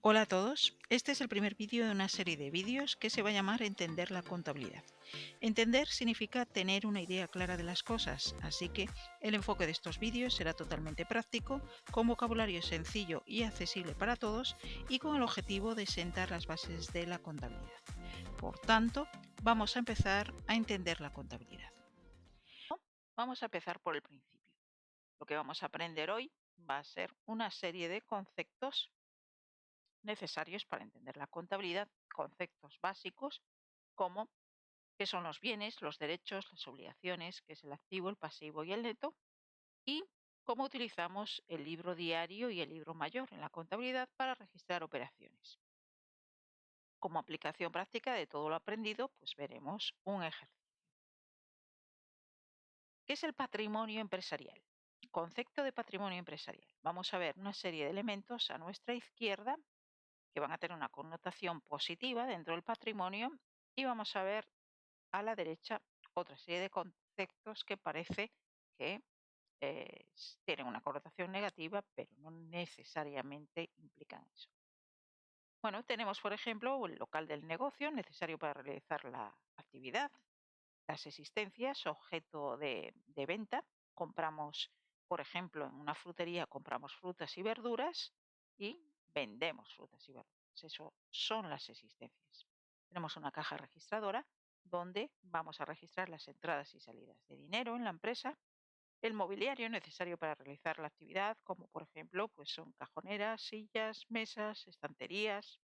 Hola a todos, este es el primer vídeo de una serie de vídeos que se va a llamar Entender la contabilidad. Entender significa tener una idea clara de las cosas, así que el enfoque de estos vídeos será totalmente práctico, con vocabulario sencillo y accesible para todos y con el objetivo de sentar las bases de la contabilidad. Por tanto, vamos a empezar a entender la contabilidad. Vamos a empezar por el principio. Lo que vamos a aprender hoy va a ser una serie de conceptos necesarios para entender la contabilidad, conceptos básicos como qué son los bienes, los derechos, las obligaciones, qué es el activo, el pasivo y el neto, y cómo utilizamos el libro diario y el libro mayor en la contabilidad para registrar operaciones. Como aplicación práctica de todo lo aprendido, pues veremos un ejercicio. ¿Qué es el patrimonio empresarial? Concepto de patrimonio empresarial. Vamos a ver una serie de elementos a nuestra izquierda que van a tener una connotación positiva dentro del patrimonio y vamos a ver a la derecha otra serie de conceptos que parece que tienen una connotación negativa, pero no necesariamente implican eso. Bueno, tenemos, por ejemplo, el local del negocio necesario para realizar la actividad, las existencias, objeto de venta. Compramos, por ejemplo, en una frutería compramos frutas y verduras y vendemos frutas y verduras. Eso son las existencias. Tenemos una caja registradora donde vamos a registrar las entradas y salidas de dinero en la empresa, el mobiliario necesario para realizar la actividad, como por ejemplo, pues son cajoneras, sillas, mesas, estanterías.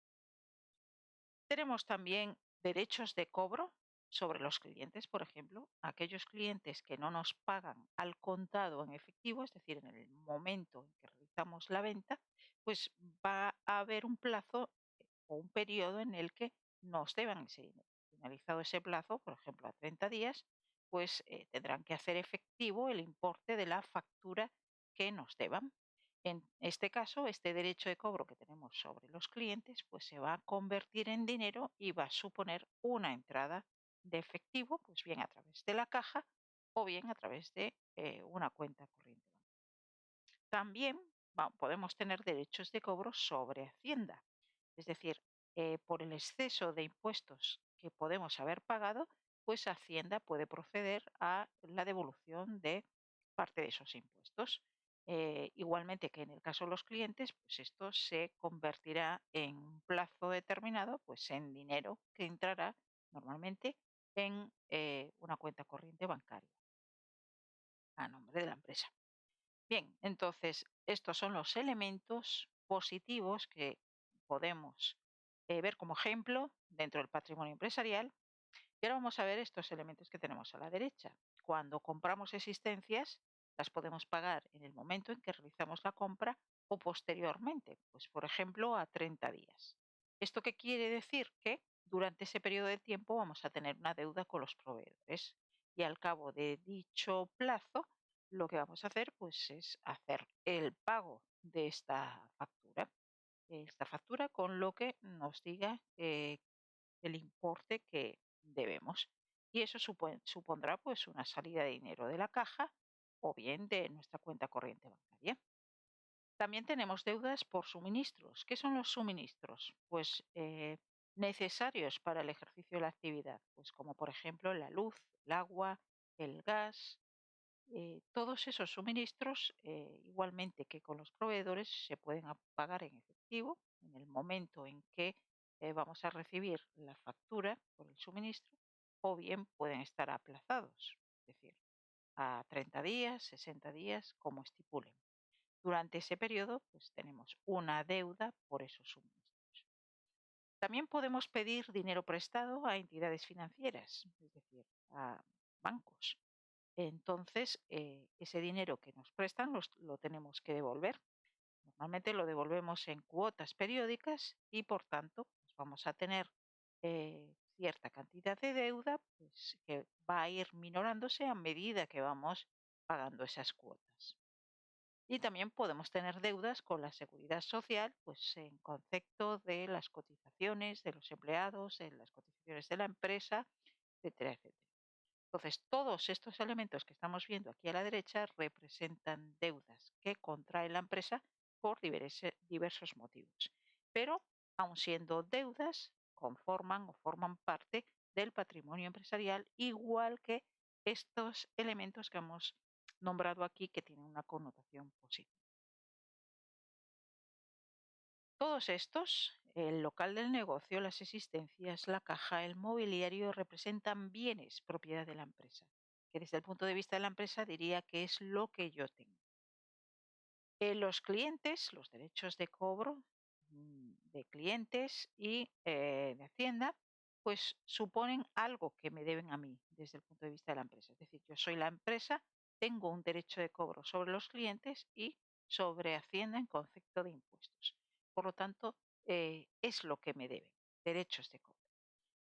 Tenemos también derechos de cobro sobre los clientes, por ejemplo, aquellos clientes que no nos pagan al contado en efectivo, es decir, en el momento en que realizamos la venta, pues va a haber un plazo o un periodo en el que nos deban ese dinero. Finalizado ese plazo, por ejemplo, a 30 días, pues tendrán que hacer efectivo el importe de la factura que nos deban. En este caso, este derecho de cobro que tenemos sobre los clientes, pues se va a convertir en dinero y va a suponer una entrada de efectivo, pues bien a través de la caja o bien a través de una cuenta corriente. También podemos tener derechos de cobro sobre Hacienda, es decir, por el exceso de impuestos que podemos haber pagado, pues Hacienda puede proceder a la devolución de parte de esos impuestos. Igualmente que en el caso de los clientes, pues esto se convertirá en un plazo determinado, pues en dinero que entrará normalmente en una cuenta corriente bancaria a nombre de la empresa. Bien, entonces estos son los elementos positivos que podemos ver como ejemplo dentro del patrimonio empresarial. Y ahora vamos a ver estos elementos que tenemos a la derecha. Cuando compramos existencias, las podemos pagar en el momento en que realizamos la compra o posteriormente, pues por ejemplo a 30 días. ¿Esto qué quiere decir? Que durante ese periodo de tiempo vamos a tener una deuda con los proveedores y al cabo de dicho plazo lo que vamos a hacer pues es hacer el pago de esta factura con lo que nos diga el importe que debemos. Y eso supondrá pues una salida de dinero de la caja o bien de nuestra cuenta corriente bancaria. También tenemos deudas por suministros. ¿Qué son los suministros? Pues necesarios para el ejercicio de la actividad, pues como por ejemplo la luz, el agua, el gas. Todos esos suministros, igualmente que con los proveedores, se pueden pagar en efectivo en el momento en que vamos a recibir la factura por el suministro, o bien pueden estar aplazados, es decir, a 30 días, 60 días, como estipulen. Durante ese periodo, pues tenemos una deuda por esos suministros. También podemos pedir dinero prestado a entidades financieras, es decir, a bancos. Entonces, ese dinero que nos prestan lo tenemos que devolver. Normalmente lo devolvemos en cuotas periódicas y, por tanto, pues vamos a tener cierta cantidad de deuda pues, que va a ir minorándose a medida que vamos pagando esas cuotas. Y también podemos tener deudas con la seguridad social, pues en concepto de las cotizaciones de los empleados, de las cotizaciones de la empresa, etcétera, etcétera. Entonces, todos estos elementos que estamos viendo aquí a la derecha representan deudas que contrae la empresa por diversos motivos. pero aun siendo deudas, conforman o forman parte del patrimonio empresarial, igual que estos elementos que hemos nombrado aquí que tienen una connotación positiva. Todos estos, el local del negocio, las existencias, la caja, el mobiliario, representan bienes propiedad de la empresa, que desde el punto de vista de la empresa diría que es lo que yo tengo. Los clientes, los derechos de cobro de clientes y de Hacienda, pues suponen algo que me deben a mí desde el punto de vista de la empresa. Es decir, yo soy la empresa, tengo un derecho de cobro sobre los clientes y sobre Hacienda en concepto de impuestos. Por lo tanto, es lo que me deben, derechos de cobro.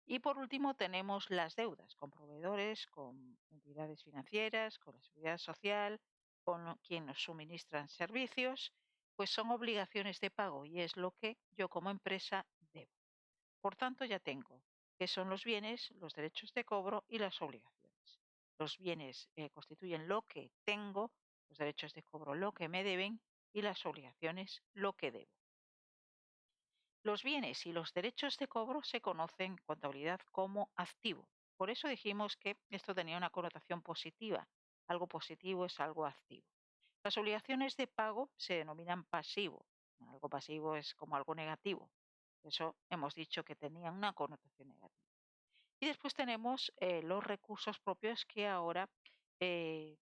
Y por último tenemos las deudas con proveedores, con entidades financieras, con la seguridad social, con quien nos suministran servicios, pues son obligaciones de pago y es lo que yo como empresa debo. Por tanto, ya tengo qué son los bienes, los derechos de cobro y las obligaciones. Los bienes constituyen lo que tengo, los derechos de cobro lo que me deben y las obligaciones lo que debo. Los bienes y los derechos de cobro se conocen en contabilidad como activo. Por eso dijimos que esto tenía una connotación positiva. Algo positivo es algo activo. Las obligaciones de pago se denominan pasivo. Algo pasivo es como algo negativo. Por eso hemos dicho que tenían una connotación negativa. Y después tenemos los recursos propios que ahora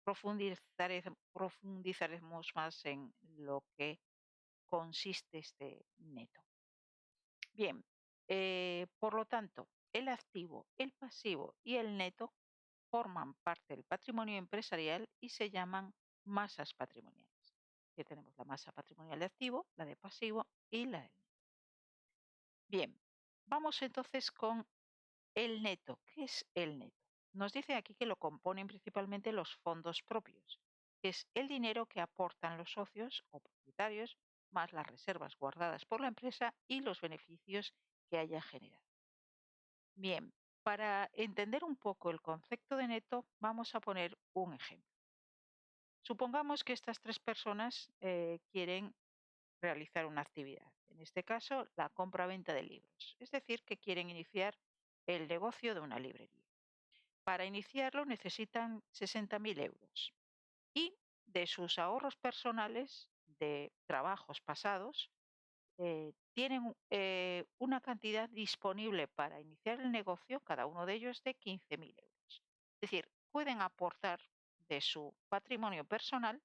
profundizaremos más en lo que consiste este neto. Bien, por lo tanto, el activo, el pasivo y el neto forman parte del patrimonio empresarial y se llaman masas patrimoniales. Que tenemos la masa patrimonial de activo, la de pasivo y la del neto. Bien, vamos entonces con el neto. ¿Qué es el neto? Nos dice aquí que lo componen principalmente los fondos propios, que es el dinero que aportan los socios o propietarios, más las reservas guardadas por la empresa y los beneficios que haya generado. Bien, para entender un poco el concepto de neto, vamos a poner un ejemplo. Supongamos que estas tres personas quieren realizar una actividad, en este caso la compra-venta de libros, es decir, que quieren iniciar el negocio de una librería. Para iniciarlo necesitan 60.000 euros y de sus ahorros personales de trabajos pasados tienen una cantidad disponible para iniciar el negocio, cada uno de ellos de 15.000 euros. Es decir, pueden aportar de su patrimonio personal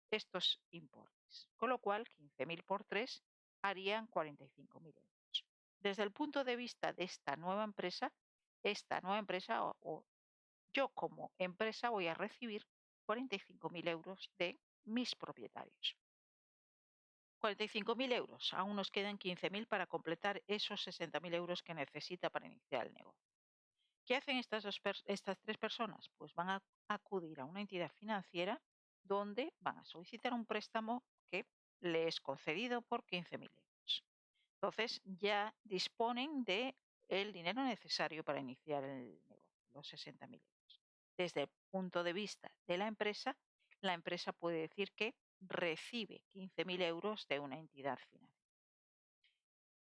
estos importes, con lo cual 15.000 por 3 harían 45.000 euros. Desde el punto de vista de esta nueva empresa o yo como empresa voy a recibir 45.000 euros de mis propietarios. 45.000 euros, aún nos quedan 15.000 para completar esos 60.000 euros que necesita para iniciar el negocio. ¿Qué hacen estas tres personas? Pues van a acudir a una entidad financiera donde van a solicitar un préstamo que le es concedido por 15.000 euros. Entonces ya disponen de el dinero necesario para iniciar el negocio, los 60.000 euros. Desde el punto de vista de la empresa puede decir que recibe 15.000 euros de una entidad financiera.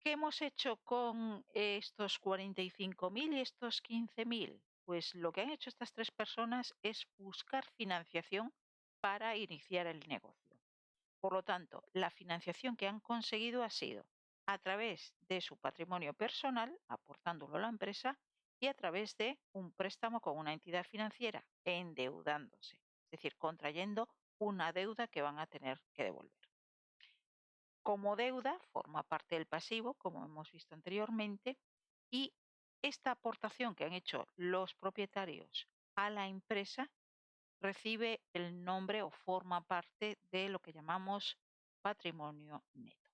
¿Qué hemos hecho con estos 45.000 y estos 15.000? Pues lo que han hecho estas tres personas es buscar financiación para iniciar el negocio. Por lo tanto, la financiación que han conseguido ha sido a través de su patrimonio personal, aportándolo a la empresa, y a través de un préstamo con una entidad financiera, endeudándose, es decir, contrayendo una deuda que van a tener que devolver. Como deuda forma parte del pasivo, como hemos visto anteriormente, y esta aportación que han hecho los propietarios a la empresa recibe el nombre o forma parte de lo que llamamos patrimonio neto,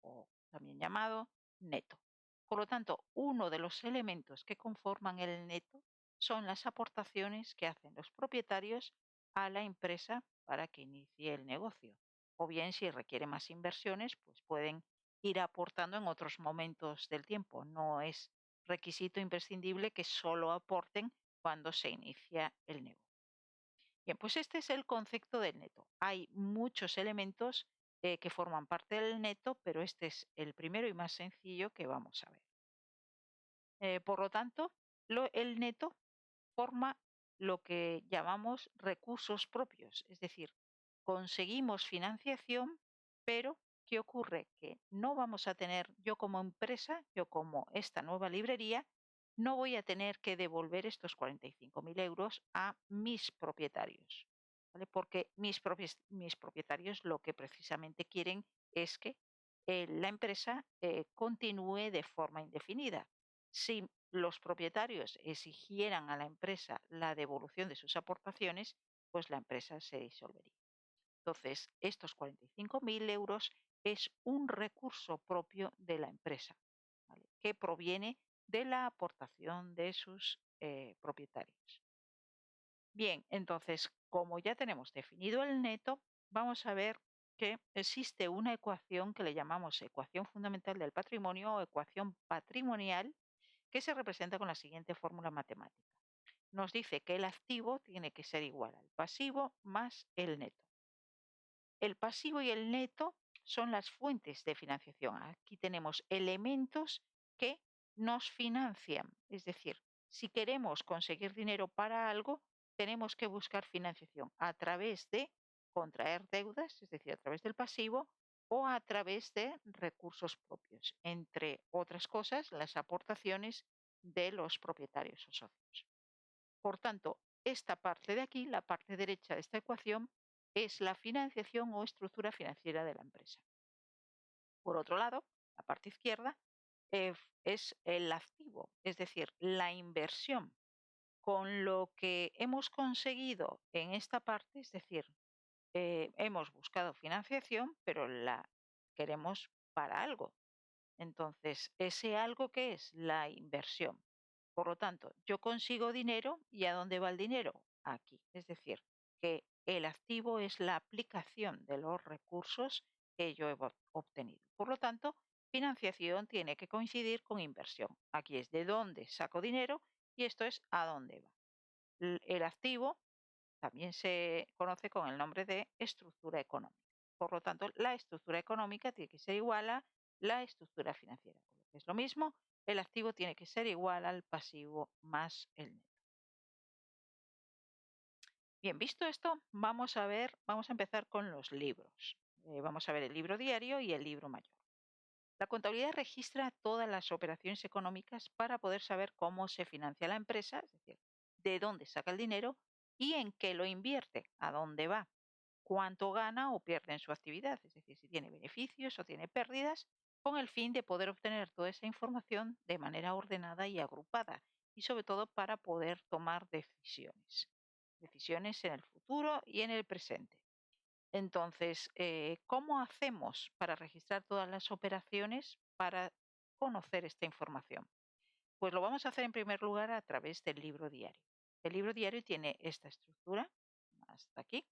o también llamado neto. Por lo tanto, uno de los elementos que conforman el neto son las aportaciones que hacen los propietarios a la empresa para que inicie el negocio. O bien, si requiere más inversiones, pues pueden ir aportando en otros momentos del tiempo. No es requisito imprescindible que solo aporten cuando se inicia el negocio. Bien, pues este es el concepto del neto. Hay muchos elementos que forman parte del neto, pero este es el primero y más sencillo que vamos a ver. Por lo tanto, el neto forma lo que llamamos recursos propios, es decir, conseguimos financiación, pero ¿qué ocurre? Que no vamos a tener, yo como empresa, yo como esta nueva librería, no voy a tener que devolver estos 45.000 euros a mis propietarios, ¿vale? Porque mis propietarios lo que precisamente quieren es que la empresa continúe de forma indefinida. Si los propietarios exigieran a la empresa la devolución de sus aportaciones, pues la empresa se disolvería. Entonces, estos 45.000 euros es un recurso propio de la empresa, ¿vale? Que proviene de la aportación de sus propietarios. Bien, entonces, como ya tenemos definido el neto, vamos a ver que existe una ecuación que le llamamos ecuación fundamental del patrimonio o ecuación patrimonial, que se representa con la siguiente fórmula matemática. Nos dice que el activo tiene que ser igual al pasivo más el neto. El pasivo y el neto son las fuentes de financiación. Aquí tenemos elementos que nos financian. Es decir, si queremos conseguir dinero para algo, tenemos que buscar financiación a través de contraer deudas, es decir, a través del pasivo, o a través de recursos propios, entre otras cosas, las aportaciones de los propietarios o socios. Por tanto, esta parte de aquí, la parte derecha de esta ecuación, es la financiación o estructura financiera de la empresa. Por otro lado, la parte izquierda es el activo, es decir, la inversión. Con lo que hemos conseguido en esta parte, es decir, hemos buscado financiación, pero la queremos para algo. Entonces, ese algo que es la inversión. Por lo tanto, yo consigo dinero y ¿a dónde va el dinero? Aquí. Es decir, que el activo es la aplicación de los recursos que yo he obtenido. Por lo tanto, financiación tiene que coincidir con inversión. Aquí es de dónde saco dinero y esto es a dónde va. El activo también se conoce con el nombre de estructura económica. Por lo tanto, la estructura económica tiene que ser igual a la estructura financiera. Lo que es lo mismo, el activo tiene que ser igual al pasivo más el neto. Bien, visto esto, vamos a empezar con los libros. Vamos a ver el libro diario y el libro mayor. La contabilidad registra todas las operaciones económicas para poder saber cómo se financia la empresa, es decir, de dónde saca el dinero y en qué lo invierte, a dónde va, cuánto gana o pierde en su actividad, es decir, si tiene beneficios o tiene pérdidas, con el fin de poder obtener toda esa información de manera ordenada y agrupada y sobre todo para poder tomar decisiones en el futuro y en el presente. Entonces, ¿cómo hacemos para registrar todas las operaciones para conocer esta información? Pues lo vamos a hacer en primer lugar a través del libro diario. El libro diario tiene esta estructura, hasta aquí.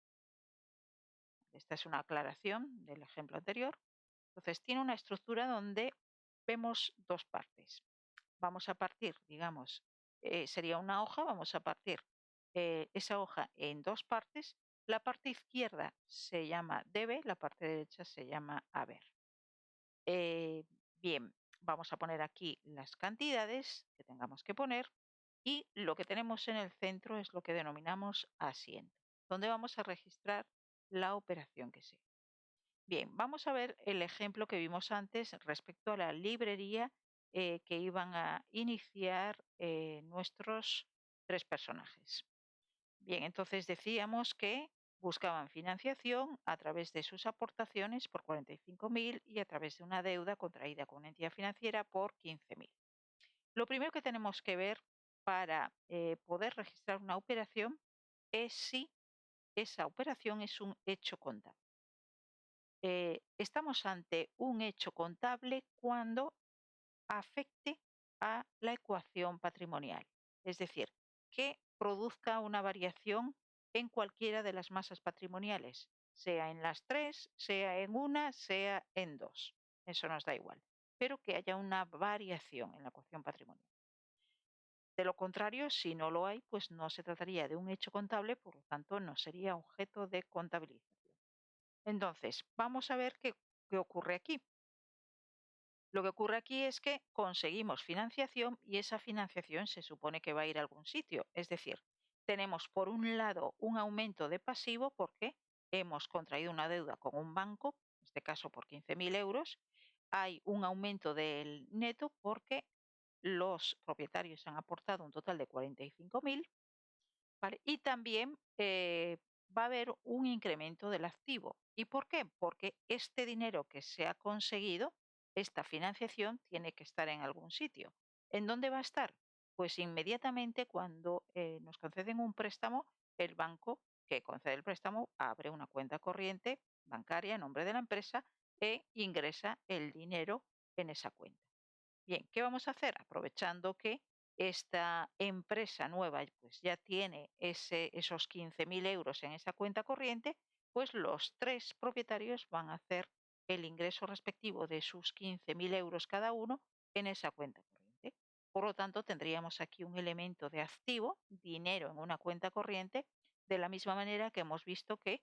Esta es una aclaración del ejemplo anterior. Entonces, tiene una estructura donde vemos dos partes. Vamos a partir, digamos, sería una hoja, vamos a partir esa hoja en dos partes. La parte izquierda se llama debe, la parte derecha se llama haber. Bien, vamos a poner aquí las cantidades que tengamos que poner y lo que tenemos en el centro es lo que denominamos asiento, donde vamos a registrar la operación que sea. Bien, vamos a ver el ejemplo que vimos antes respecto a la librería que iban a iniciar nuestros tres personajes. Bien, entonces decíamos que buscaban financiación a través de sus aportaciones por 45.000 y a través de una deuda contraída con una entidad financiera por 15.000. Lo primero que tenemos que ver para poder registrar una operación es si esa operación es un hecho contable. Estamos ante un hecho contable cuando afecte a la ecuación patrimonial, es decir, que produzca una variación en cualquiera de las masas patrimoniales, sea en las tres, sea en una, sea en dos. Eso nos da igual, pero que haya una variación en la ecuación patrimonial. De lo contrario, si no lo hay, pues no se trataría de un hecho contable, por lo tanto no sería objeto de contabilización. Entonces, vamos a ver qué ocurre aquí. Lo que ocurre aquí es que conseguimos financiación y esa financiación se supone que va a ir a algún sitio. Es decir, tenemos por un lado un aumento de pasivo porque hemos contraído una deuda con un banco, en este caso por 15.000 euros. Hay un aumento del neto porque los propietarios han aportado un total de 45.000. ¿Vale? Y también va a haber un incremento del activo. ¿Y por qué? Porque este dinero que se ha conseguido, esta financiación, tiene que estar en algún sitio. ¿En dónde va a estar? Pues inmediatamente cuando nos conceden un préstamo, el banco que concede el préstamo abre una cuenta corriente bancaria en nombre de la empresa e ingresa el dinero en esa cuenta. Bien, ¿qué vamos a hacer? Aprovechando que esta empresa nueva pues ya tiene esos 15.000 euros en esa cuenta corriente, pues los tres propietarios van a hacer el ingreso respectivo de sus 15.000 euros cada uno en esa cuenta corriente. Por lo tanto, tendríamos aquí un elemento de activo, dinero en una cuenta corriente, de la misma manera que hemos visto que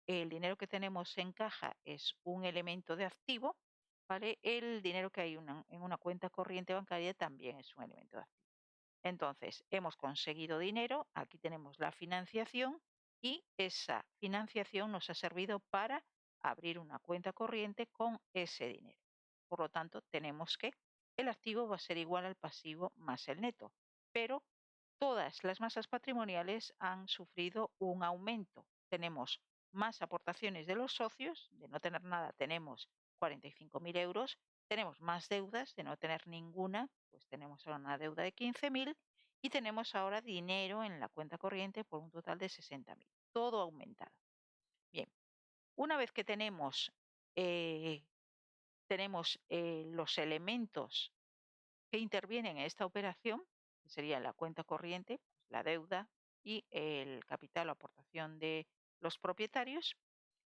el dinero que tenemos en caja es un elemento de activo. ¿Vale? El dinero que hay en una cuenta corriente bancaria también es un elemento de activo. Entonces, hemos conseguido dinero, aquí tenemos la financiación y esa financiación nos ha servido para abrir una cuenta corriente con ese dinero. Por lo tanto, tenemos que el activo va a ser igual al pasivo más el neto, pero todas las masas patrimoniales han sufrido un aumento. Tenemos más aportaciones de los socios, de no tener nada tenemos 45.000 euros, tenemos más deudas, de no tener ninguna, pues tenemos ahora una deuda de 15.000 y tenemos ahora dinero en la cuenta corriente por un total de 60.000. Todo aumentado. Bien, una vez que eh, tenemos los elementos que intervienen en esta operación, que sería la cuenta corriente, pues la deuda y el capital o aportación de los propietarios,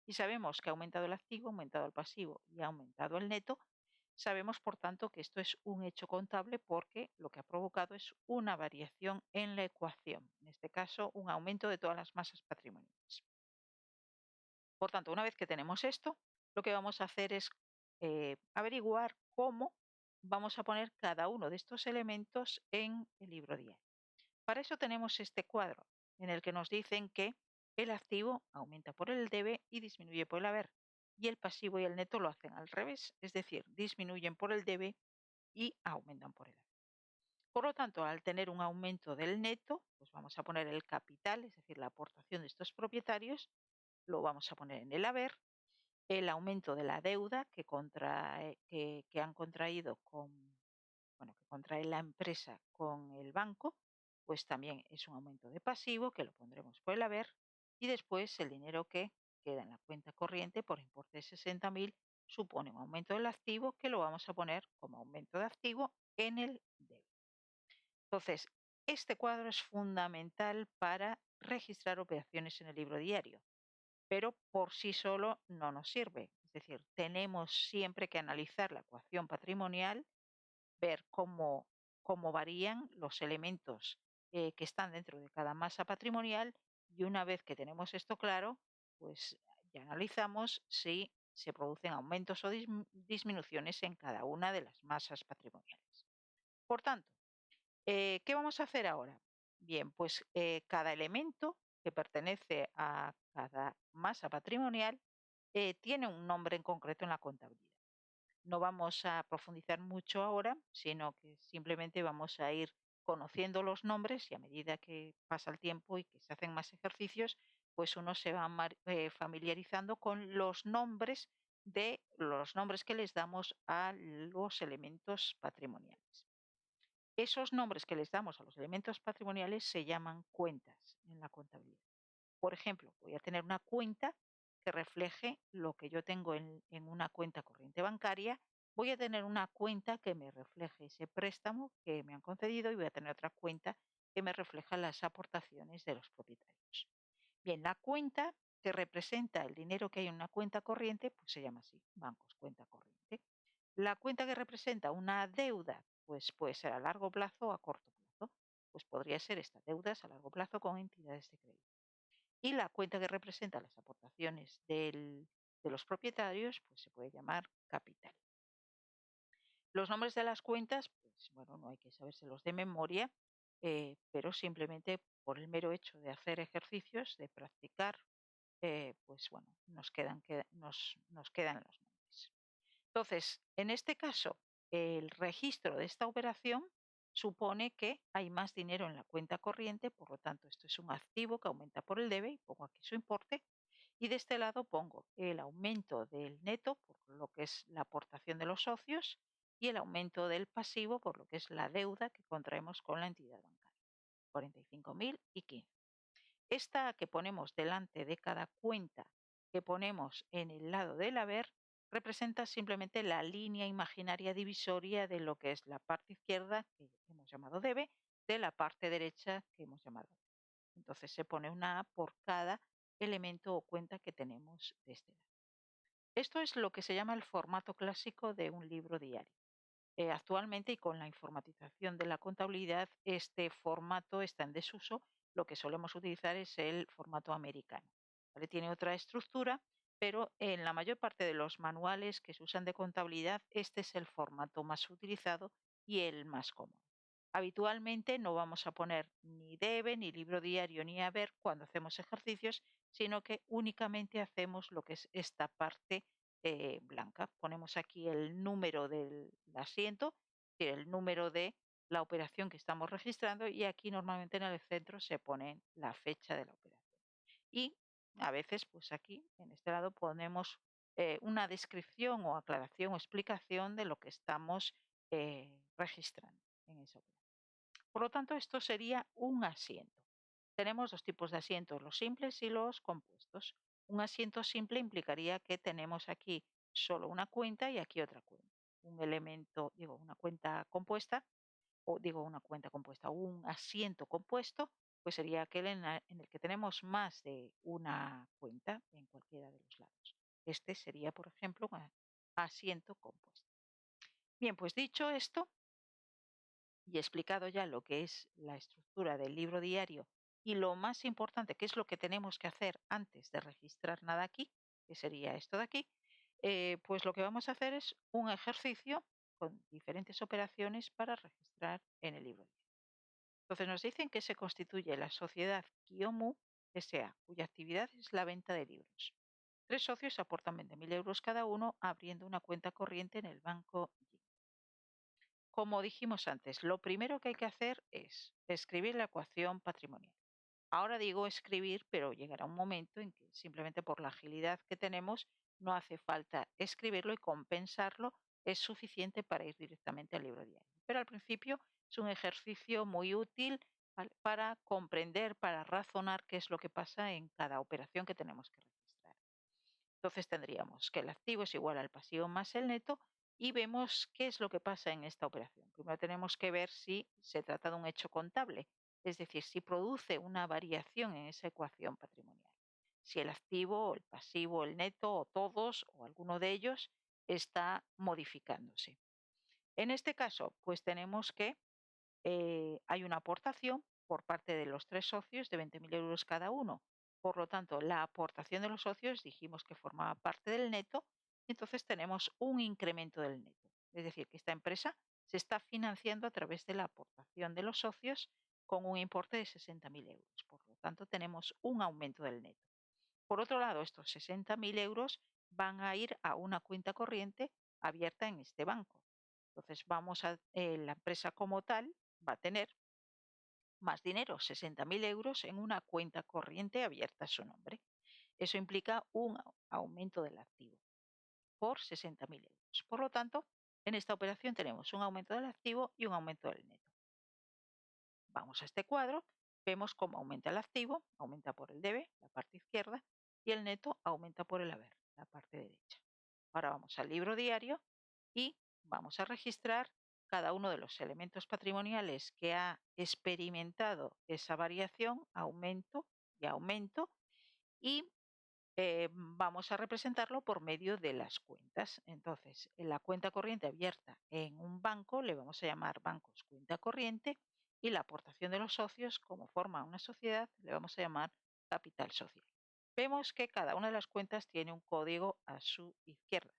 y sabemos que ha aumentado el activo, ha aumentado el pasivo y ha aumentado el neto. Sabemos, por tanto, que esto es un hecho contable porque lo que ha provocado es una variación en la ecuación, en este caso un aumento de todas las masas patrimoniales. Por tanto, una vez que tenemos esto, lo que vamos a hacer es averiguar cómo vamos a poner cada uno de estos elementos en el libro diario. Para eso tenemos este cuadro en el que nos dicen que el activo aumenta por el debe y disminuye por el haber, y el pasivo y el neto lo hacen al revés, es decir, disminuyen por el debe y aumentan por el haber. Por lo tanto, al tener un aumento del neto, pues vamos a poner el capital, es decir, la aportación de estos propietarios, lo vamos a poner en el haber. El aumento de la deuda que han contraído que contrae la empresa con el banco, pues también es un aumento de pasivo que lo pondremos por el haber, y después el dinero que queda en la cuenta corriente por importe de 60.000 supone un aumento del activo que lo vamos a poner como aumento de activo en el debe. Entonces, este cuadro es fundamental para registrar operaciones en el libro diario, pero por sí solo no nos sirve. Es decir, tenemos siempre que analizar la ecuación patrimonial, ver cómo varían los elementos que están dentro de cada masa patrimonial, y una vez que tenemos esto claro, pues ya analizamos si se producen aumentos o disminuciones en cada una de las masas patrimoniales. Por tanto, ¿qué vamos a hacer ahora? Bien, pues cada elemento que pertenece a cada masa patrimonial tiene un nombre en concreto en la contabilidad. No vamos a profundizar mucho ahora, sino que simplemente vamos a ir conociendo los nombres, y a medida que pasa el tiempo y que se hacen más ejercicios, pues uno se va familiarizando con los nombres que les damos a los elementos patrimoniales. Esos nombres que les damos a los elementos patrimoniales se llaman cuentas en la contabilidad. Por ejemplo, voy a tener una cuenta que refleje lo que yo tengo en una cuenta corriente bancaria, voy a tener una cuenta que me refleje ese préstamo que me han concedido, y voy a tener otra cuenta que me refleja las aportaciones de los propietarios. Bien, la cuenta que representa el dinero que hay en una cuenta corriente, pues se llama así, bancos, cuenta corriente. La cuenta que representa una deuda, pues puede ser a largo plazo o a corto plazo. Pues podría ser estas deudas a largo plazo con entidades de crédito. Y la cuenta que representa las aportaciones de los propietarios, pues se puede llamar capital. Los nombres de las cuentas, pues bueno, no hay que sabérselos de memoria, pero simplemente por el mero hecho de hacer ejercicios, de practicar, pues bueno, nos quedan los nombres. Entonces, en este caso, el registro de esta operación supone que hay más dinero en la cuenta corriente, por lo tanto, esto es un activo que aumenta por el debe y pongo aquí su importe. Y de este lado pongo el aumento del neto por lo que es la aportación de los socios y el aumento del pasivo por lo que es la deuda que contraemos con la entidad bancaria, 45.000 y 15. Esta que ponemos delante de cada cuenta que ponemos en el lado del haber representa simplemente la línea imaginaria divisoria de lo que es la parte izquierda, que hemos llamado debe, de la parte derecha que hemos llamado debe. Entonces se pone una A por cada elemento o cuenta que tenemos de este lado. Esto es lo que se llama el formato clásico de un libro diario. Actualmente, y con la informatización de la contabilidad, este formato está en desuso. Lo que solemos utilizar es el formato americano. ¿Vale? Tiene otra estructura, pero en la mayor parte de los manuales que se usan de contabilidad, este es el formato más utilizado y el más cómodo. Habitualmente no vamos a poner ni debe, ni libro diario, ni haber cuando hacemos ejercicios, sino que únicamente hacemos lo que es esta parte blanca. Ponemos aquí el número del asiento, el número de la operación que estamos registrando y aquí normalmente en el centro se pone la fecha de la operación. Y a veces, pues aquí, en este lado, ponemos una descripción o aclaración o explicación de lo que estamos registrando en esa operación. Por lo tanto, esto sería un asiento. Tenemos dos tipos de asientos, los simples y los compuestos. Un asiento simple implicaría que tenemos aquí solo una cuenta y aquí otra cuenta. Un elemento, digo, una cuenta compuesta, o digo una cuenta compuesta, un asiento compuesto, pues sería aquel en el que tenemos más de una cuenta en cualquiera de los lados. Este sería, por ejemplo, un asiento compuesto. Bien, pues dicho esto, y explicado ya lo que es la estructura del libro diario y lo más importante, que es lo que tenemos que hacer antes de registrar nada aquí, que sería esto de aquí, pues lo que vamos a hacer es un ejercicio con diferentes operaciones para registrar en el libro diario. Entonces nos dicen que se constituye la sociedad Kiomu S.A., cuya actividad es la venta de libros. 3 socios aportan 20.000 euros cada uno abriendo una cuenta corriente en el banco. Como dijimos antes, lo primero que hay que hacer es escribir la ecuación patrimonial. Ahora digo escribir, pero llegará un momento en que simplemente por la agilidad que tenemos no hace falta escribirlo y compensarlo es suficiente para ir directamente al libro diario. Pero al principio es un ejercicio muy útil para comprender, para razonar qué es lo que pasa en cada operación que tenemos que registrar. Entonces tendríamos que el activo es igual al pasivo más el neto y vemos qué es lo que pasa en esta operación. Primero tenemos que ver si se trata de un hecho contable, es decir, si produce una variación en esa ecuación patrimonial. Si el activo, el pasivo, el neto o todos o alguno de ellos está modificándose. En este caso, pues tenemos que hay una aportación por parte de los 3 socios de 20.000 euros cada uno. Por lo tanto, la aportación de los socios dijimos que formaba parte del neto, y entonces tenemos un incremento del neto. Es decir, que esta empresa se está financiando a través de la aportación de los socios con un importe de 60.000 euros. Por lo tanto, tenemos un aumento del neto. Por otro lado, estos 60.000 euros van a ir a una cuenta corriente abierta en este banco. Entonces, la empresa como tal va a tener más dinero, 60.000 euros, en una cuenta corriente abierta a su nombre. Eso implica un aumento del activo por 60.000 euros. Por lo tanto, en esta operación tenemos un aumento del activo y un aumento del neto. Vamos a este cuadro, vemos cómo aumenta el activo, aumenta por el debe, la parte izquierda, y el neto aumenta por el haber, la parte derecha. Ahora vamos al libro diario y vamos a registrar cada uno de los elementos patrimoniales que ha experimentado esa variación, aumento y aumento, y vamos a representarlo por medio de las cuentas. Entonces, en la cuenta corriente abierta en un banco le vamos a llamar bancos cuenta corriente y la aportación de los socios, como forma una sociedad, le vamos a llamar capital social. vemos que cada una de las cuentas tiene un código a su izquierda.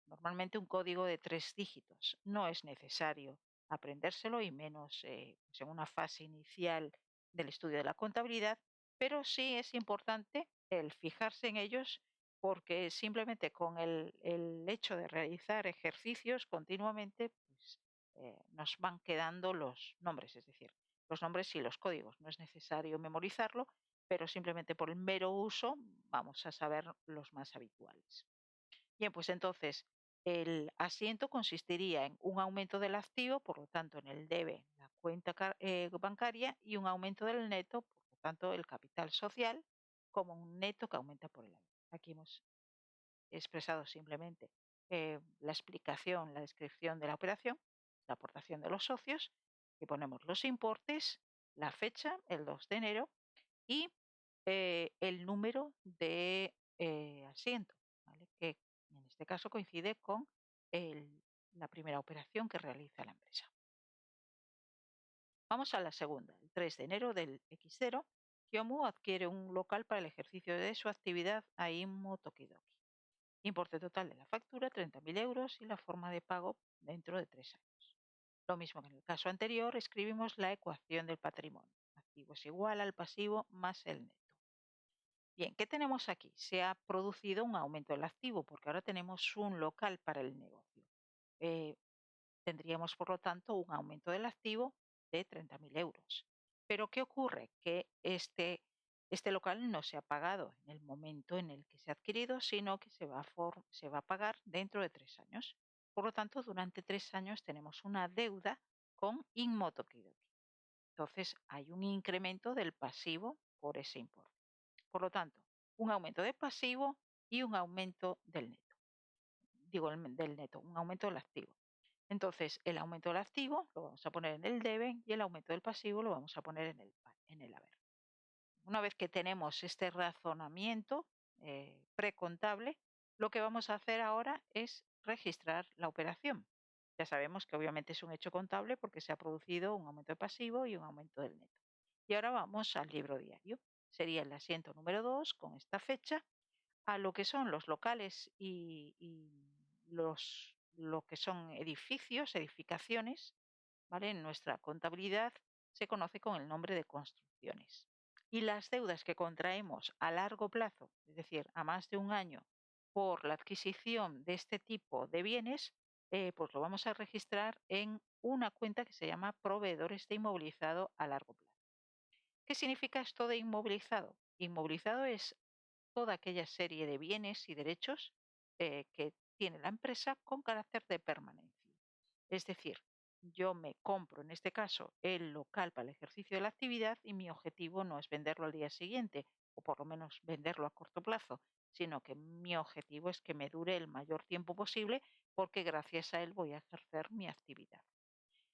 Normalmente un código de 3 dígitos. No es necesario aprendérselo y menos pues en una fase inicial del estudio de la contabilidad, pero sí es importante el fijarse en ellos porque simplemente con el hecho de realizar ejercicios continuamente, pues nos van quedando los nombres, es decir, los nombres y los códigos. No es necesario memorizarlo, pero simplemente por el mero uso vamos a saber los más habituales. Bien, pues entonces el asiento consistiría en un aumento del activo, por lo tanto en el debe, la cuenta bancaria, y un aumento del neto, por lo tanto el capital social, como un neto que aumenta por el año. Aquí hemos expresado simplemente la explicación, la descripción de la operación, la aportación de los socios, y ponemos los importes, la fecha, el 2 de enero, y el número de asiento, ¿vale? Que en este caso coincide con la primera operación que realiza la empresa. Vamos a la segunda. El 3 de enero del X0, Kyomu adquiere un local para el ejercicio de su actividad Aimo Tokidoki. Importe total de la factura, 30.000 euros, y la forma de pago dentro de 3 años. Lo mismo que en el caso anterior, escribimos la ecuación del patrimonio. Activo es igual al pasivo más el neto. Bien, ¿qué tenemos aquí? Se ha producido un aumento del activo porque ahora tenemos un local para el negocio. Eh, Tendríamos, por lo tanto, un aumento del activo de 30.000 euros. Pero ¿qué ocurre? Que este local no se ha pagado en el momento en el que se ha adquirido, sino que se va a pagar dentro de 3 años. Por lo tanto, durante 3 años tenemos una deuda con Inmotokidoki. Entonces, hay un incremento del pasivo por ese importe. Por lo tanto, un aumento del pasivo y un aumento del neto. Digo, del neto, un aumento del activo. Entonces, el aumento del activo lo vamos a poner en el debe y el aumento del pasivo lo vamos a poner en el haber. Una vez que tenemos este razonamiento precontable, lo que vamos a hacer ahora es registrar la operación. Ya sabemos que obviamente es un hecho contable porque se ha producido un aumento de pasivo y un aumento del neto. Y ahora vamos al libro diario. Sería el asiento número 2 con esta fecha a lo que son los locales y lo que son edificios, edificaciones, ¿vale? En nuestra contabilidad se conoce con el nombre de construcciones. Y las deudas que contraemos a largo plazo, es decir, a más de un año, por la adquisición de este tipo de bienes, pues lo vamos a registrar en una cuenta que se llama proveedores de inmovilizado a largo plazo. ¿Qué significa esto de inmovilizado? Inmovilizado es toda aquella serie de bienes y derechos que tiene la empresa con carácter de permanencia. Es decir, yo me compro, en este caso, el local para el ejercicio de la actividad y mi objetivo no es venderlo al día siguiente o por lo menos venderlo a corto plazo, sino que mi objetivo es que me dure el mayor tiempo posible porque gracias a él voy a ejercer mi actividad.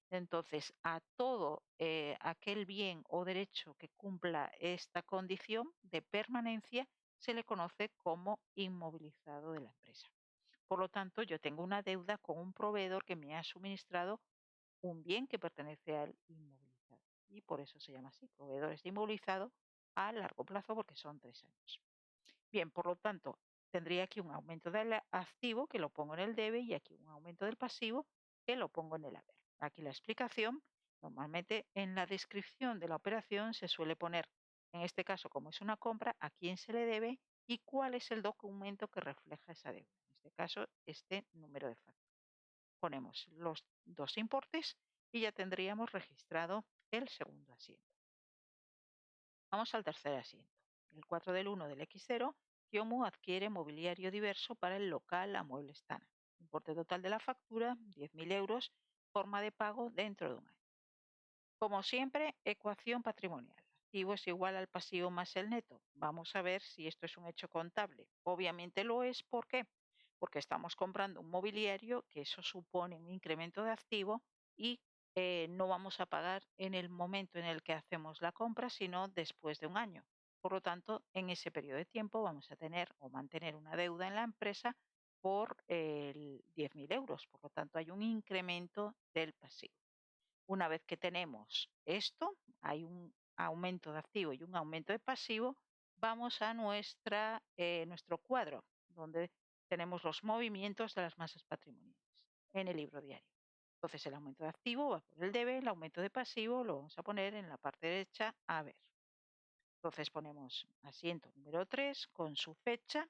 Entonces, a todo aquel bien o derecho que cumpla esta condición de permanencia se le conoce como inmovilizado de la empresa. Por lo tanto, yo tengo una deuda con un proveedor que me ha suministrado un bien que pertenece al inmovilizado. Y por eso se llama así, proveedores de inmovilizado a largo plazo, porque son 3 años. Bien, por lo tanto, tendría aquí un aumento del activo que lo pongo en el debe y aquí un aumento del pasivo que lo pongo en el haber. Aquí la explicación, normalmente en la descripción de la operación se suele poner, en este caso como es una compra, a quién se le debe y cuál es el documento que refleja esa deuda. En este caso, este número de factura. Ponemos los dos importes y ya tendríamos registrado el segundo asiento. Vamos al tercer asiento. El 4 del 1 del X0, Kyomu adquiere mobiliario diverso para el local a muebles Tana. Importe total de la factura, 10.000 euros, forma de pago dentro de un año. Como siempre, ecuación patrimonial. Activo es igual al pasivo más el neto. Vamos a ver si esto es un hecho contable. Obviamente lo es. ¿Por qué? Porque estamos comprando un mobiliario, que eso supone un incremento de activo y no vamos a pagar en el momento en el que hacemos la compra, sino después de un año. Por lo tanto, en ese periodo de tiempo vamos a tener o mantener una deuda en la empresa por 10.000 euros. Por lo tanto, hay un incremento del pasivo. Una vez que tenemos esto, hay un aumento de activo y un aumento de pasivo, vamos a nuestro cuadro, donde tenemos los movimientos de las masas patrimoniales en el libro diario. Entonces el aumento de activo va por el debe, el aumento de pasivo lo vamos a poner en la parte derecha a ver. Entonces ponemos asiento número 3 con su fecha.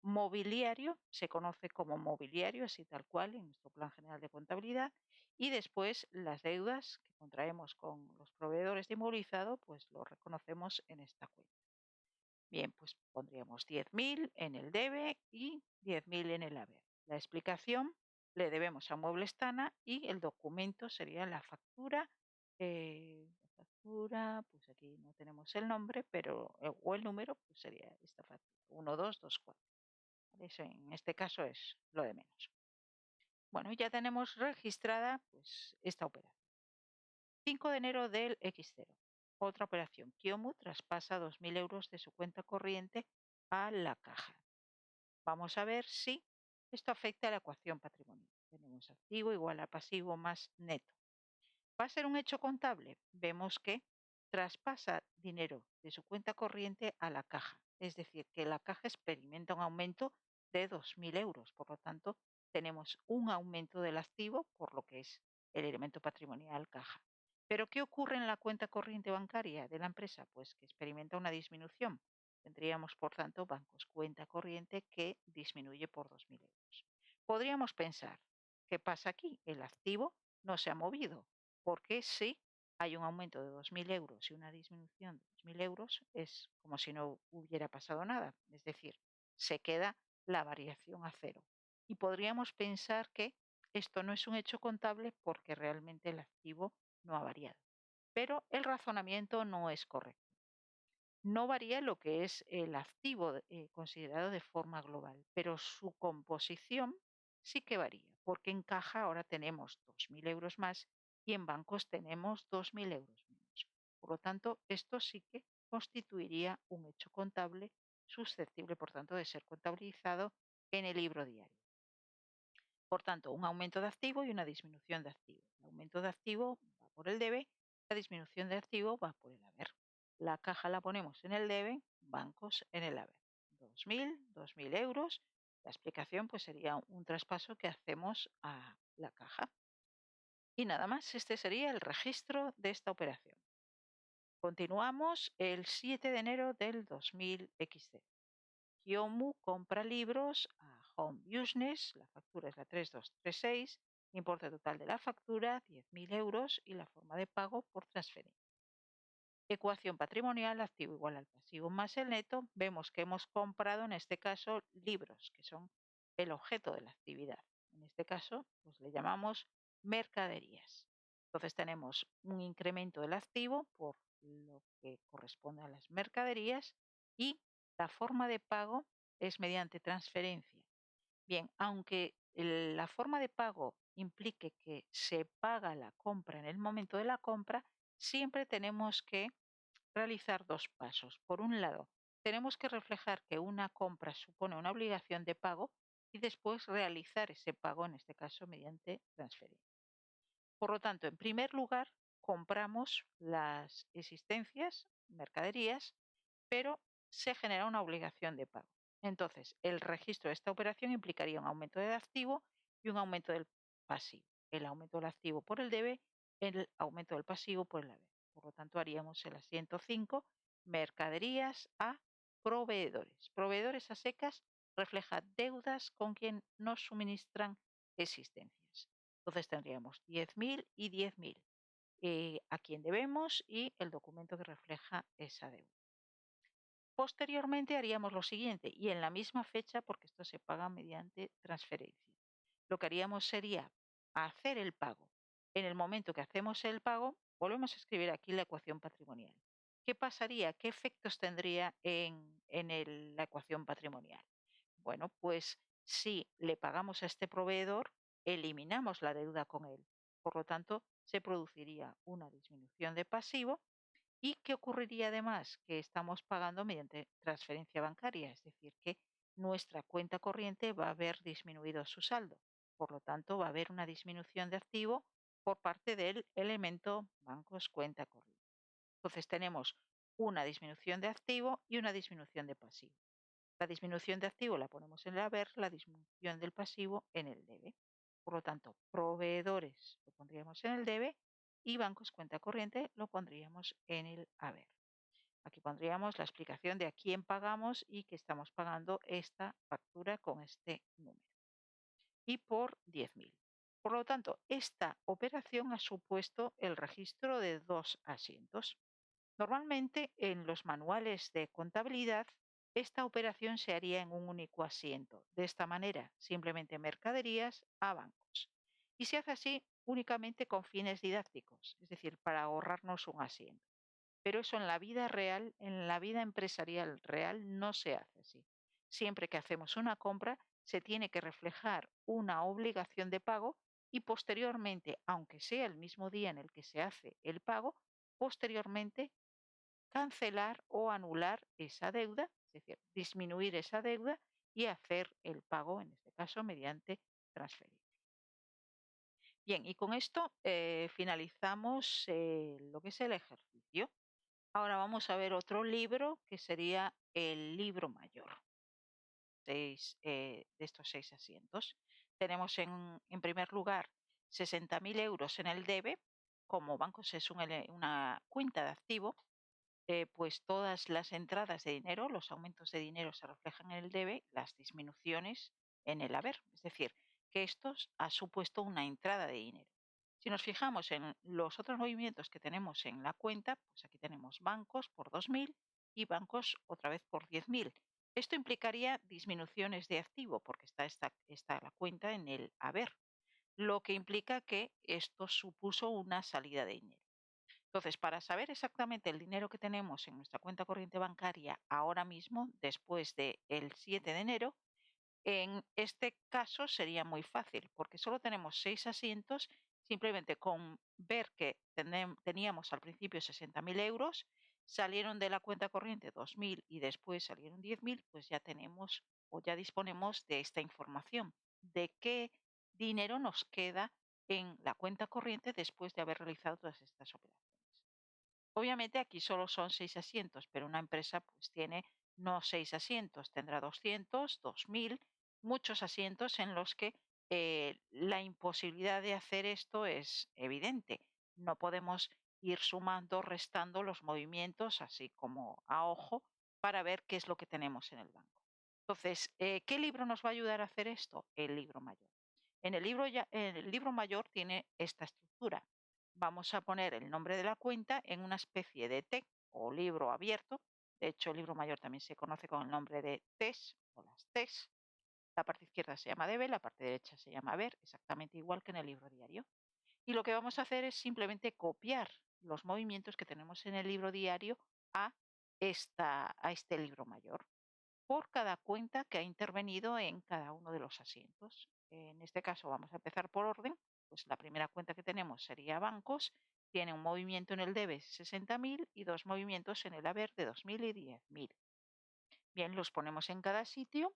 Mobiliario se conoce como mobiliario, así tal cual en nuestro plan general de contabilidad, y después las deudas que contraemos con los proveedores de inmovilizado, pues lo reconocemos en esta cuenta. Bien, pues pondríamos 10.000 en el debe y 10.000 en el haber. La explicación le debemos a Muebles Tana y el documento sería la factura. Pues aquí no tenemos el nombre, pero o el número, pues sería esta factura, 1224. Eso en este caso es lo de menos. Bueno, ya tenemos registrada pues esta operación. 5 de enero del X0. Otra operación. Kiomu traspasa 2.000 euros de su cuenta corriente a la caja. Vamos a ver si esto afecta a la ecuación patrimonial. Tenemos activo igual a pasivo más neto. ¿Va a ser un hecho contable? Vemos que traspasa dinero de su cuenta corriente a la caja. Es decir, que la caja experimenta un aumento de 2.000 euros. Por lo tanto, tenemos un aumento del activo por lo que es el elemento patrimonial caja. ¿Pero qué ocurre en la cuenta corriente bancaria de la empresa? Pues que experimenta una disminución. Tendríamos, por tanto, bancos cuenta corriente que disminuye por 2.000 euros. Podríamos pensar, ¿qué pasa aquí? El activo no se ha movido, porque si hay un aumento de 2.000 euros y una disminución de 2.000 euros, es como si no hubiera pasado nada. Es decir, se queda la variación a cero. Y podríamos pensar que esto no es un hecho contable porque realmente el activo no ha variado. Pero el razonamiento no es correcto. No varía lo que es el activo considerado de forma global, pero su composición sí que varía, porque en caja ahora tenemos 2.000 euros más y en bancos tenemos 2.000 euros menos. Por lo tanto, esto sí que constituiría un hecho contable susceptible, por tanto, de ser contabilizado en el libro diario. Por tanto, un aumento de activo y una disminución de activo. El aumento de activo va por el debe, la disminución de activo va por el haber. La caja la ponemos en el debe, bancos en el haber. 2.000 euros. La explicación pues sería un traspaso que hacemos a la caja. Y nada más, este sería el registro de esta operación. Continuamos el 7 de enero del 2000 XD. Kiomu compra libros a Home Business, la factura es la 3236, importe total de la factura 10.000 euros y la forma de pago por transferencia. Ecuación patrimonial, activo igual al pasivo más el neto. Vemos que hemos comprado en este caso libros, que son el objeto de la actividad. En este caso, pues le llamamos mercaderías. Entonces tenemos un incremento del activo por lo que corresponde a las mercaderías y la forma de pago es mediante transferencia. Bien, aunque la forma de pago implique que se paga la compra en el momento de la compra, siempre tenemos que realizar dos pasos. Por un lado, tenemos que reflejar que una compra supone una obligación de pago y después realizar ese pago, en este caso mediante transferencia. Por lo tanto, en primer lugar, compramos las existencias, mercaderías, pero se genera una obligación de pago. Entonces, el registro de esta operación implicaría un aumento del activo y un aumento del pasivo. El aumento del activo por el debe, el aumento del pasivo por el haber. Por lo tanto, haríamos el asiento 5, mercaderías a proveedores. Proveedores a secas refleja deudas con quien nos suministran existencias. Entonces tendríamos 10.000 y 10.000 a quien debemos y el documento que refleja esa deuda. Posteriormente haríamos lo siguiente y en la misma fecha, porque esto se paga mediante transferencia. Lo que haríamos sería hacer el pago. En el momento que hacemos el pago, volvemos a escribir aquí la ecuación patrimonial. ¿Qué pasaría? ¿Qué efectos tendría en la ecuación patrimonial? Bueno, pues si le pagamos a este proveedor, eliminamos la deuda con él. Por lo tanto, se produciría una disminución de pasivo. ¿Y qué ocurriría además? Que estamos pagando mediante transferencia bancaria, es decir, que nuestra cuenta corriente va a haber disminuido su saldo. Por lo tanto, va a haber una disminución de activo por parte del elemento bancos cuenta corriente. Entonces tenemos una disminución de activo y una disminución de pasivo. La disminución de activo la ponemos en el haber, la disminución del pasivo en el debe. Por lo tanto, proveedores lo pondríamos en el debe y bancos cuenta corriente lo pondríamos en el haber. Aquí pondríamos la explicación de a quién pagamos y que estamos pagando esta factura con este número. Y por 10.000. Por lo tanto, esta operación ha supuesto el registro de 2 asientos. Normalmente en los manuales de contabilidad esta operación se haría en un único asiento. De esta manera, simplemente mercaderías a bancos. Y se hace así únicamente con fines didácticos, es decir, para ahorrarnos un asiento. Pero eso en la vida real, en la vida empresarial real, no se hace así. Siempre que hacemos una compra, se tiene que reflejar una obligación de pago y posteriormente, aunque sea el mismo día en el que se hace el pago, posteriormente cancelar o anular esa deuda, es decir, disminuir esa deuda y hacer el pago, en este caso, mediante transferencia. Bien, y con esto finalizamos lo que es el ejercicio. Ahora vamos a ver otro libro que sería el libro mayor de estos 6 asientos. Tenemos en primer lugar 60.000 euros en el debe. Como bancos es una cuenta de activo, pues todas las entradas de dinero, los aumentos de dinero se reflejan en el debe, las disminuciones en el haber. Es decir, que esto ha supuesto una entrada de dinero. Si nos fijamos en los otros movimientos que tenemos en la cuenta, pues aquí tenemos bancos por 2.000 y bancos otra vez por 10.000. Esto implicaría disminuciones de activo porque está la cuenta en el haber, lo que implica que esto supuso una salida de dinero. Entonces, para saber exactamente el dinero que tenemos en nuestra cuenta corriente bancaria ahora mismo, después del 7 de enero, en este caso sería muy fácil, porque solo tenemos 6 asientos, simplemente con ver que teníamos al principio 60.000 euros, salieron de la cuenta corriente 2.000 y después salieron 10.000, pues ya tenemos o ya disponemos de esta información, de qué dinero nos queda en la cuenta corriente después de haber realizado todas estas operaciones. Obviamente aquí solo son 6 asientos, pero una empresa pues tiene no 6 asientos, tendrá 200, 2.000, muchos asientos en los que la imposibilidad de hacer esto es evidente. No podemos ir sumando, restando los movimientos así como a ojo para ver qué es lo que tenemos en el banco. Entonces, ¿qué libro nos va a ayudar a hacer esto? El libro mayor. El libro mayor tiene esta estructura. Vamos a poner el nombre de la cuenta en una especie de T o libro abierto. De hecho, el libro mayor también se conoce con el nombre de TES o las TES. La parte izquierda se llama debe, la parte derecha se llama haber, exactamente igual que en el libro diario. Y lo que vamos a hacer es simplemente copiar los movimientos que tenemos en el libro diario a, a este libro mayor por cada cuenta que ha intervenido en cada uno de los asientos. En este caso vamos a empezar por orden, pues la primera cuenta que tenemos sería bancos, tiene un movimiento en el debe 60.000 y 2 movimientos en el haber de 2.000 y 10.000. Bien, los ponemos en cada sitio.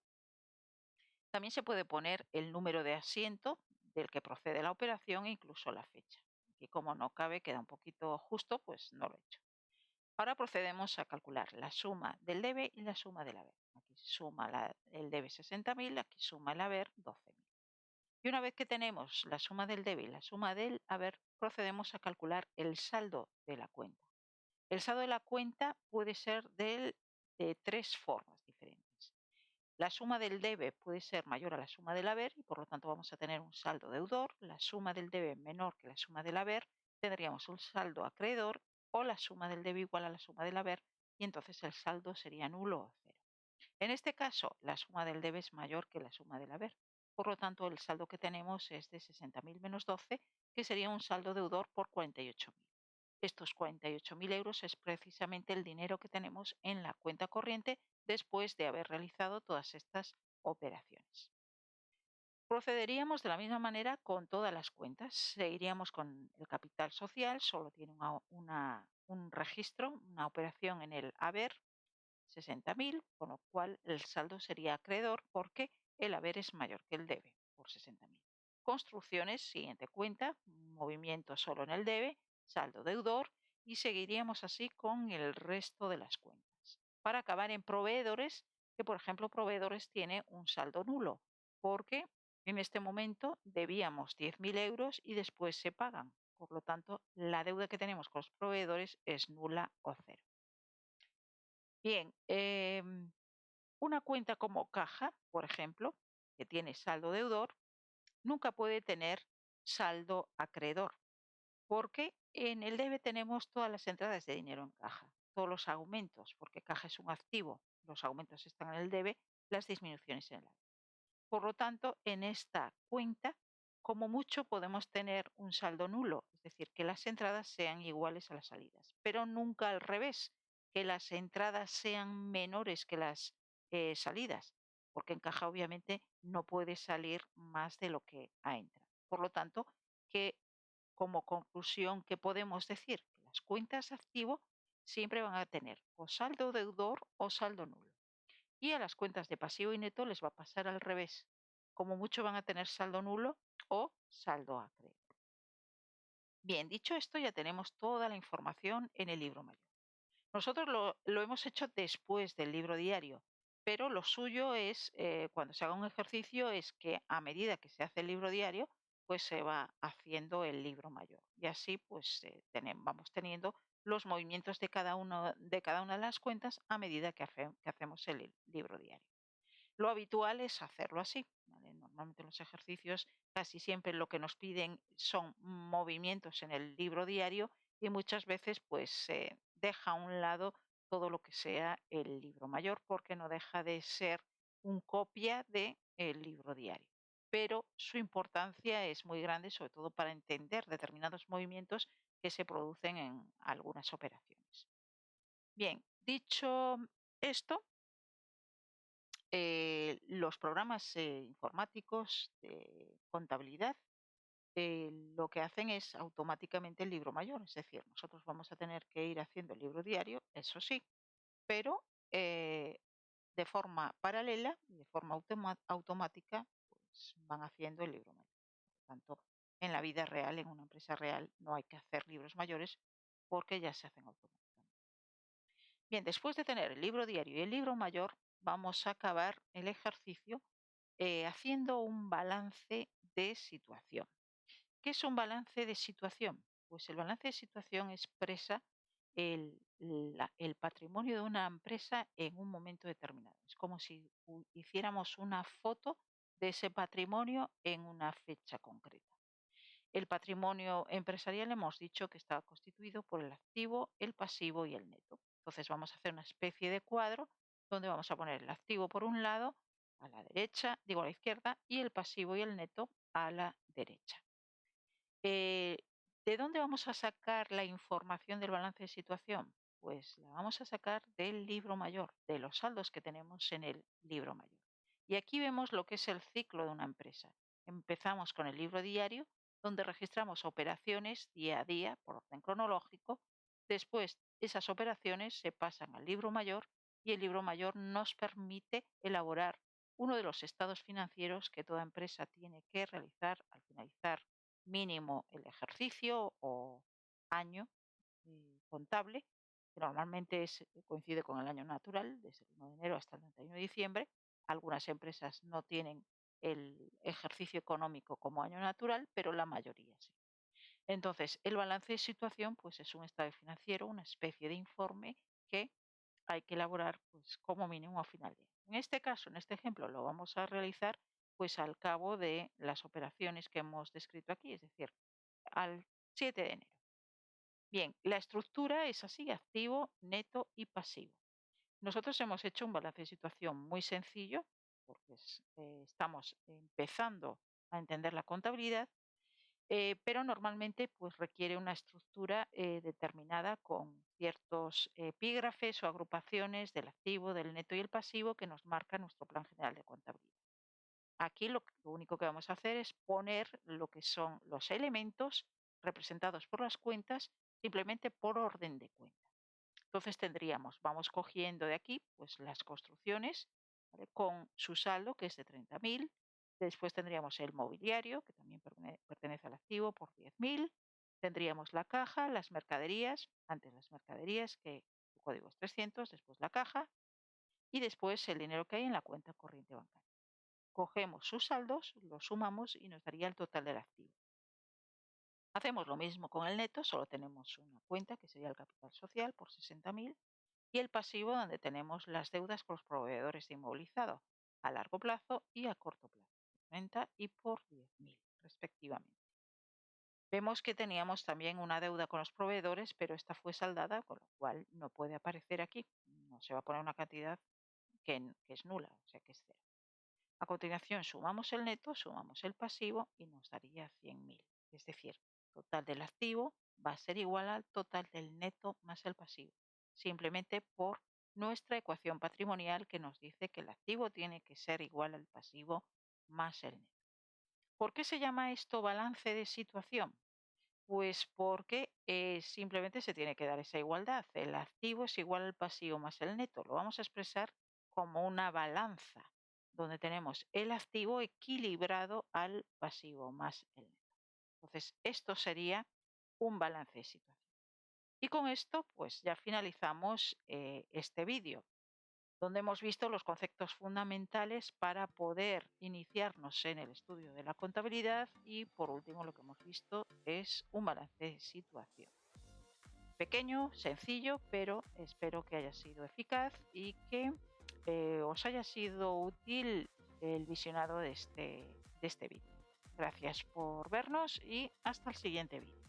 También se puede poner el número de asiento del que procede la operación e incluso la fecha. Aquí como no cabe, queda un poquito justo, pues no lo he hecho. Ahora procedemos a calcular la suma del debe y la suma del haber. Aquí suma el debe 60.000, aquí suma el haber 12.000. Y una vez que tenemos la suma del debe y la suma del haber, procedemos a calcular el saldo de la cuenta. El saldo de la cuenta puede ser de 3 formas diferentes. La suma del debe puede ser mayor a la suma del haber y por lo tanto vamos a tener un saldo deudor. La suma del debe menor que la suma del haber, tendríamos un saldo acreedor, o la suma del debe igual a la suma del haber y entonces el saldo sería nulo o cero. En este caso, la suma del debe es mayor que la suma del haber. Por lo tanto, el saldo que tenemos es de 60.000 menos 12, que sería un saldo deudor por 48.000. Estos 48.000 euros es precisamente el dinero que tenemos en la cuenta corriente después de haber realizado todas estas operaciones. Procederíamos de la misma manera con todas las cuentas. Seguiríamos con el capital social, solo tiene un registro, una operación en el haber, 60.000, con lo cual el saldo sería acreedor porque el haber es mayor que el debe por 60.000. Construcciones, siguiente cuenta, movimiento solo en el debe, saldo deudor y seguiríamos así con el resto de las cuentas. Para acabar en proveedores, que por ejemplo proveedores tiene un saldo nulo, porque en este momento debíamos 10.000 euros y después se pagan. Por lo tanto, la deuda que tenemos con los proveedores es nula o cero. Bien, una cuenta como caja, por ejemplo, que tiene saldo deudor, nunca puede tener saldo acreedor, porque en el debe tenemos todas las entradas de dinero en caja, todos los aumentos, porque caja es un activo, los aumentos están en el debe, las disminuciones en el haber. Por lo tanto, en esta cuenta, como mucho podemos tener un saldo nulo, es decir, que las entradas sean iguales a las salidas, pero nunca al revés, que las entradas sean menores que las salidas, porque en caja obviamente no puede salir más de lo que ha entrado. Por lo tanto, que como conclusión que podemos decir que las cuentas activo siempre van a tener o saldo deudor o saldo nulo. Y a las cuentas de pasivo y neto les va a pasar al revés. Como mucho van a tener saldo nulo o saldo acreedor. Bien, dicho esto, ya tenemos toda la información en el libro mayor. Nosotros lo hemos hecho después del libro diario, pero lo suyo es, cuando se haga un ejercicio, es que a medida que se hace el libro diario, pues se va haciendo el libro mayor. Y así pues vamos teniendo los movimientos de cada una de las cuentas a medida que hacemos el libro diario. Lo habitual es hacerlo así, ¿vale? Normalmente los ejercicios casi siempre lo que nos piden son movimientos en el libro diario y muchas veces pues se deja a un lado todo lo que sea el libro mayor porque no deja de ser un copia del libro diario. Pero su importancia es muy grande, sobre todo para entender determinados movimientos que se producen en algunas operaciones. Bien, dicho esto, los programas informáticos de contabilidad lo que hacen es automáticamente el libro mayor, es decir, nosotros vamos a tener que ir haciendo el libro diario, eso sí, pero de forma paralela y de forma automática, pues van haciendo el libro mayor. Por tanto, en la vida real, en una empresa real, no hay que hacer libros mayores porque ya se hacen automáticamente. Bien, después de tener el libro diario y el libro mayor, vamos a acabar el ejercicio haciendo un balance de situación. ¿Qué es un balance de situación? Pues el balance de situación expresa el patrimonio de una empresa en un momento determinado. Es como si hiciéramos una foto de ese patrimonio en una fecha concreta. El patrimonio empresarial hemos dicho que está constituido por el activo, el pasivo y el neto. Entonces vamos a hacer una especie de cuadro donde vamos a poner el activo por un lado, a la derecha, digo a la izquierda, y el pasivo y el neto a la derecha. Eh, ¿De dónde vamos a sacar la información del balance de situación? Pues la vamos a sacar del libro mayor, de los saldos que tenemos en el libro mayor. Y aquí vemos lo que es el ciclo de una empresa. Empezamos con el libro diario, donde registramos operaciones día a día por orden cronológico. Después, esas operaciones se pasan al libro mayor y el libro mayor nos permite elaborar uno de los estados financieros que toda empresa tiene que realizar al finalizar mínimo el ejercicio o año contable, que normalmente coincide con el año natural, desde el 1 de enero hasta el 31 de diciembre. Algunas empresas no tienen el ejercicio económico como año natural, pero la mayoría sí. Entonces, el balance de situación pues, es un estado financiero, una especie de informe que hay que elaborar pues, como mínimo a final de año. En este caso, en este ejemplo, lo vamos a realizar pues al cabo de las operaciones que hemos descrito aquí, es decir, al 7 de enero. Bien, la estructura es así, activo, neto y pasivo. Nosotros hemos hecho un balance de situación muy sencillo porque estamos empezando a entender la contabilidad, pero normalmente pues, requiere una estructura determinada con ciertos epígrafes o agrupaciones del activo, del neto y el pasivo que nos marca nuestro plan general de contabilidad. Aquí lo único que vamos a hacer es poner lo que son los elementos representados por las cuentas simplemente por orden de cuenta. Entonces vamos cogiendo de aquí pues las construcciones, ¿vale? Con su saldo que es de 30.000. Después tendríamos el mobiliario que también pertenece al activo por 10.000. Tendríamos la caja, las mercaderías, antes las mercaderías, que su código es 300, después la caja y después el dinero que hay en la cuenta corriente bancaria. Cogemos sus saldos, los sumamos y nos daría el total del activo. Hacemos lo mismo con el neto, solo tenemos una cuenta que sería el capital social por 60.000 y el pasivo donde tenemos las deudas con los proveedores de inmovilizado a largo plazo y a corto plazo, por 30 y por 10.000 respectivamente. Vemos que teníamos también una deuda con los proveedores, pero esta fue saldada, con lo cual no puede aparecer aquí. No se va a poner una cantidad que es nula, o sea que es cero. A continuación sumamos el neto, sumamos el pasivo y nos daría 100.000. Es decir, total del activo va a ser igual al total del neto más el pasivo, simplemente por nuestra ecuación patrimonial que nos dice que el activo tiene que ser igual al pasivo más el neto. ¿Por qué se llama esto balance de situación? Pues porque simplemente se tiene que dar esa igualdad. El activo es igual al pasivo más el neto. Lo vamos a expresar como una balanza, donde tenemos el activo equilibrado al pasivo más el neto. Entonces, esto sería un balance de situación. Y con esto, pues ya finalizamos este vídeo, donde hemos visto los conceptos fundamentales para poder iniciarnos en el estudio de la contabilidad y por último lo que hemos visto es un balance de situación. Pequeño, sencillo, pero espero que haya sido eficaz y que os haya sido útil el visionado de este vídeo. Gracias por vernos y hasta el siguiente vídeo.